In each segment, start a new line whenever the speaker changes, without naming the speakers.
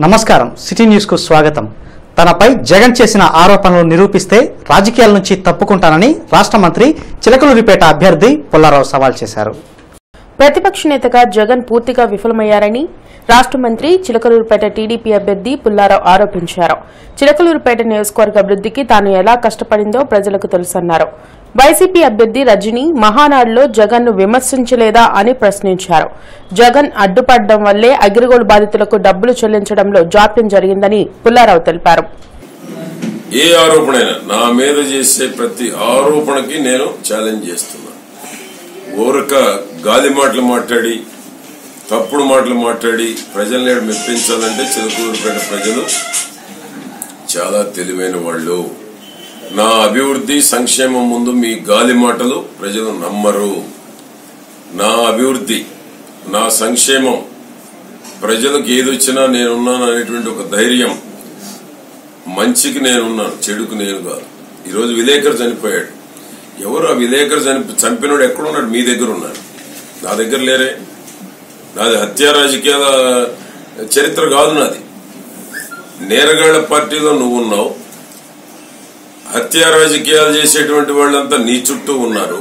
నమస్కారం city news కు స్వాగతం. తనపై జగన్ చేసిన ఆరోపణలు నిరూపిస్తే రాజకీయాల నుంచి తప్పుకుంటానని రాష్ట్ర మంత్రి చిలకలూరిపేట అభ్యర్థి పుల్లారావు సవాల్ చేశారు.
ప్రతిపక్ష నేతగా జగన్ పూర్తిగా విఫలమయ్యారని రాష్ట్ర మంత్రి చిలకలూరిపేట టీడీపీ అభ్యర్థి పుల్లారావు ఆరోపించారు. చిలకలూరిపేట నియోజకవర్గ అభివృద్ధికి తాను ఎలా కష్టపడిందో ప్రజలకు తెలుసన్నారు. వైసీపీ అభ్యర్థి రజని మహానాడులో జగన్ ను విమర్శించలేదా అని ప్రశ్నించారు. జగన్ అడ్డుపడడం వల్లే అగ్రిగోల్డ్ బాధితులకు డబ్బులు చెల్లించడంలో జాప్యం జరిగిందని పుల్లారావు తెలిపారు.
ఏ ఆరోపణైనా నా మీద చేసే ప్రతి ఆరోపణకి నేను ఛాలెంజ్ చేస్తున్నా. ఊరక గాలి మాటలు మాట్లాడి తప్పుడు మాటలు మాట్లాడి ప్రజల్ని మెప్పించాలంటే చిలకలూరిపేట ప్రజలు చాలా తెలివైన వాళ్ళు. నా అభివృద్ధి సంక్షేమం ముందు మీ గాలి మాటలు ప్రజలు నమ్మరు. నా అభివృద్ధి నా సంక్షేమం ప్రజలకు ఏదొచ్చినా నేనున్నాను అనేటువంటి ఒక ధైర్యం, మంచికి నేనున్నాను, చెడుకు నేను కాదు. ఈరోజు విలేకరు చనిపోయాడు. ఎవరు ఆ విలేకరు చంపినోడు ఎక్కడున్నాడు? మీ దగ్గర ఉన్నాడు, నా దగ్గర లేరే. నాది హత్యా రాజకీయాల చరిత్ర కాదు నాది. నేరగాళ్ల పార్టీలో నువ్వున్నావు. హత్యా రాజకీయాలు చేసేటువంటి వాళ్ళంతా నీ చుట్టూ ఉన్నారు.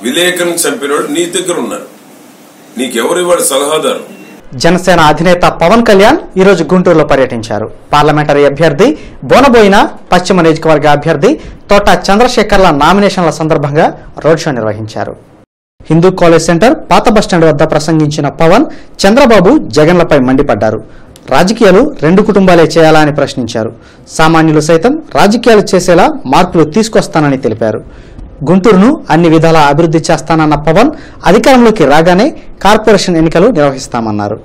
విలేకరుని చంపినోడు నీ దగ్గర ఉన్నారు. నీకెవరు ఇవాళ సలహాదారు?
జనసేన అధినేత పవన్ కళ్యాణ్ ఈరోజు గుంటూరులో పర్యటించారు. పార్లమెంటరీ అభ్యర్థి బోనబోయిన, పశ్చిమ నియోజకవర్గ అభ్యర్థి తోట చంద్రశేఖర్ల నామినేషన్ల సందర్భంగా రోడ్ షో నిర్వహించారు. హిందూ కాలేజ్ సెంటర్, పాత బస్టాండ్ వద్ద ప్రసంగించిన పవన్ చంద్రబాబు జగన్లపై మండిపడ్డారు. రాజకీయాలు రెండు కుటుంబాలే చేయాలా అని ప్రశ్నించారు. సామాన్యులు సైతం రాజకీయాలు చేసేలా మార్పులు తీసుకొస్తానని తెలిపారు. గుంటూరును అన్ని విధాలా అభివృద్ధి చేస్తానన్న పవన్ అధికారంలోకి రాగానే కార్పొరేషన్ ఎన్నికలు నిర్వహిస్తామన్నారు.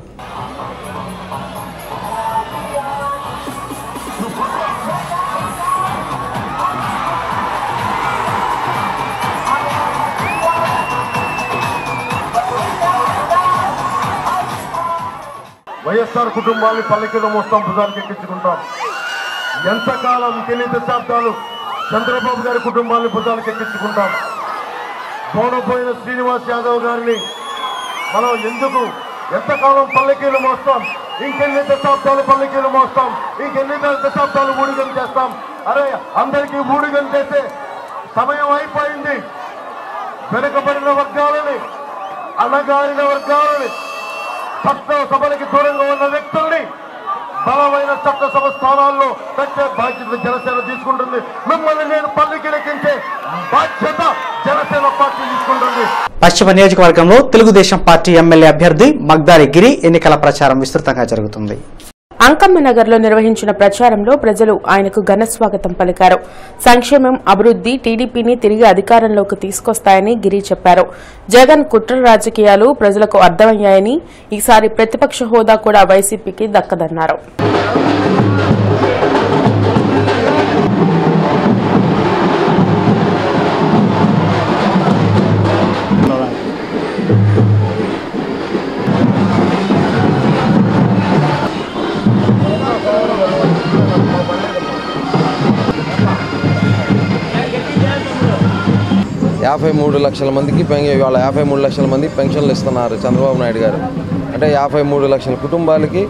వైఎస్ఆర్ కుటుంబాన్ని పల్లెకిలో మోస్తాం, భుజాలకు ఎక్కించుకుంటాం. ఎంతకాలం ఎన్ని దశాబ్దాలు చంద్రబాబు గారి కుటుంబాన్ని భుజాలకు ఎక్కించుకుంటాం. బోనబోయిన శ్రీనివాస్ యాదవ్ గారిని మనం ఎంతకాలం పల్లెకీలు మోస్తాం? ఇంకెన్ని దశాబ్దాలు పల్లెకీలు మోస్తాం? ఇంకెన్ని దశాబ్దాలు ఊడిగం చేస్తాం? అరే, అందరికీ ఊడిగం చేసే సమయం అయిపోయింది. వెనుకబడిన వర్గాలని, అణగారిన వర్గాలని, చట్టసభలకి దూరంగా ఉన్న వ్యక్తుల్ని బలమైన చట్టసభ స్థానాల్లో పెట్టే బాధ్యత జనసేన తీసుకుంటుంది. మిమ్మల్ని నేను పల్లికి లెక్కించే బాధ్యత జనసేన పార్టీ తీసుకుంటుంది.
పశ్చిమ నియోజకవర్గంలో తెలుగుదేశం పార్టీ ఎమ్మెల్యే అభ్యర్థి మగ్దారి గిరి ఎన్నికల ప్రచారం విస్తృతంగా జరుగుతుంది.
అంకమ్మనగర్ లో నిర్వహించిన ప్రచారంలో ప్రజలు ఆయనకు ఘన స్వాగతం పలికారు. సంక్షేమం, అభివృద్ధి టీడీపీని తిరిగి అధికారంలోకి తీసుకొస్తాయని గిరి చెప్పారు. జగన్ కుట్ర రాజకీయాలు ప్రజలకు అర్థమయ్యాయని, ఈసారి ప్రతిపక్ష హోదా కూడా వైసీపీకి దక్కదన్నారు.
$53 లక్షల మందికి ఇవాళ 53 లక్షల మందికి పెన్షన్లు ఇస్తున్నారు చంద్రబాబు నాయుడు గారు. అంటే 53 లక్షల కుటుంబాలకి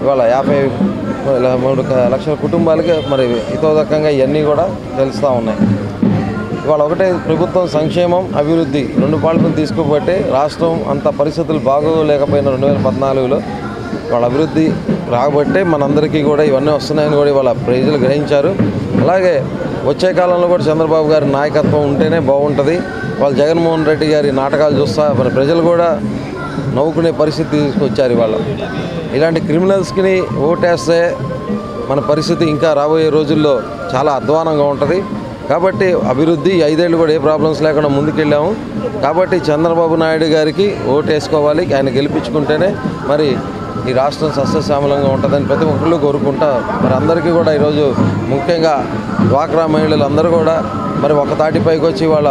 ఇవాళ 53 లక్షల కుటుంబాలకి మరి హితోదకంగా ఇవన్నీ కూడా తెలుస్తూ ఉన్నాయి. ఇవాళ ఒకటే ప్రభుత్వం సంక్షేమం, అభివృద్ధి రెండు పాలకులు తీసుకోబట్టే రాష్ట్రం అంత పరిస్థితులు బాగోలేకపోయిన 2014లో వాళ్ళ అభివృద్ధి రాబట్టే మనందరికీ కూడా ఇవన్నీ వస్తున్నాయని కూడా ఇవాళ ప్రజలు గ్రహించారు. అలాగే వచ్చే కాలంలో కూడా చంద్రబాబు గారి నాయకత్వం ఉంటేనే బాగుంటుంది. వాళ్ళు జగన్మోహన్ రెడ్డి గారి నాటకాలు చూస్తా మన ప్రజలు కూడా నవ్వుకునే పరిస్థితి తీసుకొచ్చారు. ఇవాళ ఇలాంటి క్రిమినల్స్కి ఓటేస్తే మన పరిస్థితి ఇంకా రాబోయే రోజుల్లో చాలా అధ్వానంగా ఉంటుంది. కాబట్టి అభివృద్ధి 5 ఏళ్ళు కూడా ఏ ప్రాబ్లమ్స్ లేకుండా ముందుకెళ్ళాము. కాబట్టి చంద్రబాబు నాయుడు గారికి ఓటేసుకోవాలి. ఆయన గెలిపించుకుంటేనే మరి ఈ రాష్ట్రం సస్యశ్యామలంగా ఉంటుందని ప్రతి ఒక్కళ్ళు కోరుకుంటా మరి అందరికీ కూడా ఈరోజు ముఖ్యంగా డ్వాక్రా మహిళలు అందరూ కూడా మరి ఒక తాటిపైకి వచ్చి వాళ్ళ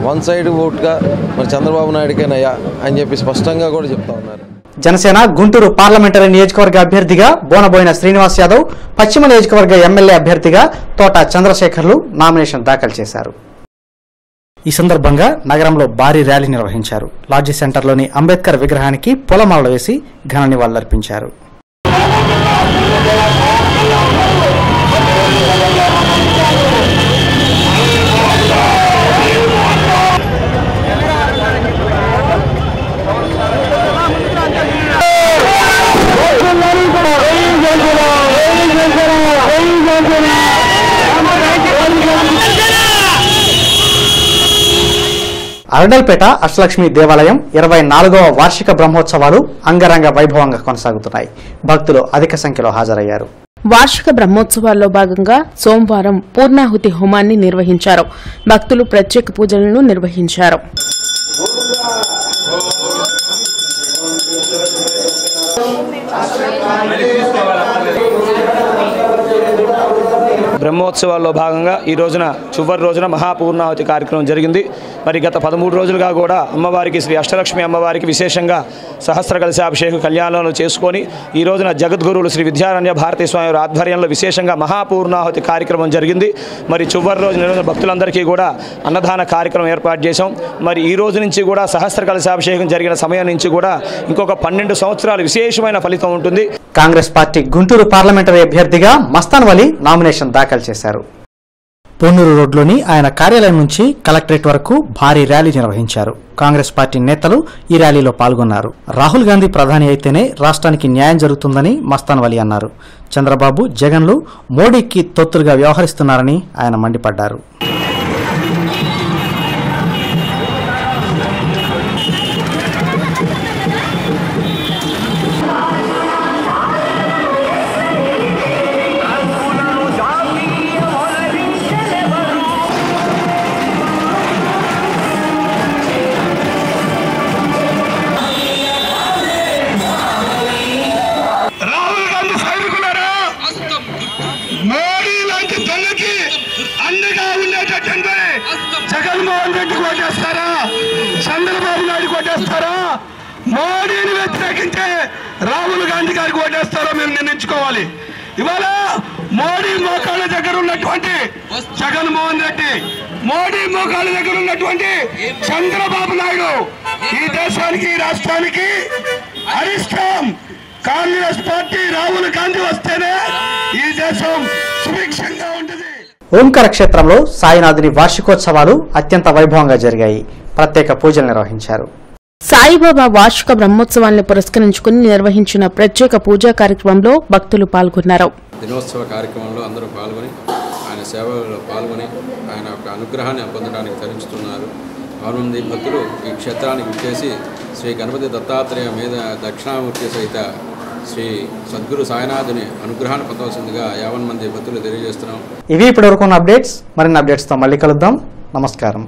వన్ సైడ్ ఓట్గా మరి చంద్రబాబు నాయుడికేనయ్యా అని చెప్పి స్పష్టంగా కూడా చెప్తా ఉన్నారు.
జనసేన గుంటూరు పార్లమెంటరీ నియోజకవర్గ అభ్యర్థిగా బోనబోయిన శ్రీనివాస్ యాదవ్, పశ్చిమ నియోజకవర్గ ఎమ్మెల్యే అభ్యర్థిగా తోట చంద్రశేఖర్లు నామినేషన్ దాఖలు చేశారు. ఈ సందర్భంగా నగరంలో భారీ ర్యాలీ నిర్వహించారు. లాడ్జీ సెంటర్లోని అంబేద్కర్ విగ్రహానికి పూలమాలలు వేసి ఘన నివాళులర్పించారు. అరడల్పేట అష్టలక్ష్మి దేవాలయం 24వ వార్షిక బ్రహ్మోత్సవాలు అంగరంగ వైభవంగా కొనసాగుతున్నాయి. భక్తులు అధిక సంఖ్యలో హాజరయ్యారు.
వార్షిక బ్రహ్మోత్సవాల్లో భాగంగా సోమవారం పూర్ణాహుతి హోమాన్ని నిర్వహించారు. భక్తులు ప్రత్యేక పూజలను నిర్వహించారు.
బ్రహ్మోత్సవాల్లో భాగంగా ఈ రోజున చివరి రోజున మహాపూర్ణాహుతి కార్యక్రమం జరిగింది. మరి గత 13 రోజులుగా కూడా అమ్మవారికి శ్రీ అష్టలక్ష్మి అమ్మవారికి విశేషంగా సహస్ర కలశాభిషేక కళ్యాణాలు చేసుకొని ఈ రోజున జగద్గురువులు శ్రీ విద్యారణ్య భారతీ స్వామి వారి ఆధ్వర్యంలో విశేషంగా మహాపూర్ణాహుతి కార్యక్రమం జరిగింది. మరి చివరి రోజున భక్తులందరికీ కూడా అన్నదాన కార్యక్రమం ఏర్పాటు చేశాం. మరి ఈ రోజు నుంచి కూడా సహస్ర కలశాభిషేకం జరిగిన సమయం నుంచి కూడా ఇంకొక 12 సంవత్సరాలు విశేషమైన ఫలితం ఉంటుంది.
కాంగ్రెస్ పార్టీ గుంటూరు పార్లమెంటరీ అభ్యర్థిగా మస్తాన్ వలి నామినేషన్ దాఖలు చేశారు. పొన్నూరు రోడ్లోని ఆయన కార్యాలయం నుంచి కలెక్టరేట్ వరకు భారీ ర్యాలీ నిర్వహించారు. కాంగ్రెస్ పార్టీ నేతలు ఈ ర్యాలీలో పాల్గొన్నారు. రాహుల్ గాంధీ ప్రధాని అయితేనే రాష్ట్రానికి న్యాయం జరుగుతుందని మస్తాన్ వలి అన్నారు. చంద్రబాబు, జగన్లు మోడీకి తొత్తులుగా వ్యవహరిస్తున్నారని ఆయన మండిపడ్డారు.
జగన్మోహన్ రెడ్డి కొట్టేస్తారా, చంద్రబాబు నాయుడు కొట్టేస్తారా, మోడీని వ్యతిరేకించే రాహుల్ గాంధీ గారికి ఓటేస్తారో మేము నిర్ణయించుకోవాలి. ఇవాళ మోడీ మోకాళ్ళ దగ్గర ఉన్నటువంటి జగన్మోహన్ రెడ్డి, మోడీ మోకాళ్ళ దగ్గర ఉన్నటువంటి చంద్రబాబు నాయుడు ఈ దేశానికి, ఈ రాష్ట్రానికి అరిష్టం. కాంగ్రెస్ పార్టీ రాహుల్ గాంధీ వస్తేనే ఈ దేశం సుభిక్షంగా ఉంటుంది.
ఓంకార క్షేత్రంలో సాయినాథుని వార్షికోత్సవాలు అత్యంత వైభవంగా జరిగాయి. ప్రత్యేక పూజలు నిర్వహించారు.
సాయిబాబా వార్షిక బ్రహ్మోత్సవాన్ని పురస్కరించుకుని నిర్వహించిన ప్రత్యేక పూజా కార్యక్రమంలో భక్తులు పాల్గొన్నారు.
దినోత్సవ కార్యక్రమంలో అందరూ పాల్గొని ఆయన సేవలో పాల్గొని ఆయన యొక్క అనుగ్రహాన్ని పొందడానికి తరించుతున్నారు. 6 మంది భక్తులు ఈ క్షేత్రానికి వచ్చేసి శ్రీ గణపతి దత్తాత్రేయ మీద దక్షిణామూర్తి సహిత శ్రీ సద్గురు సాయినాథుని అనుగ్రహాన్ని పొందవలసిందిగా 50 మంది భక్తులు తెలియజేస్తున్నాం.
ఇవి ఇప్పటివరకు ఉన్న అప్డేట్స్. మరిన్ని అప్డేట్స్తో మళ్ళీ కలుద్దాం. నమస్కారం.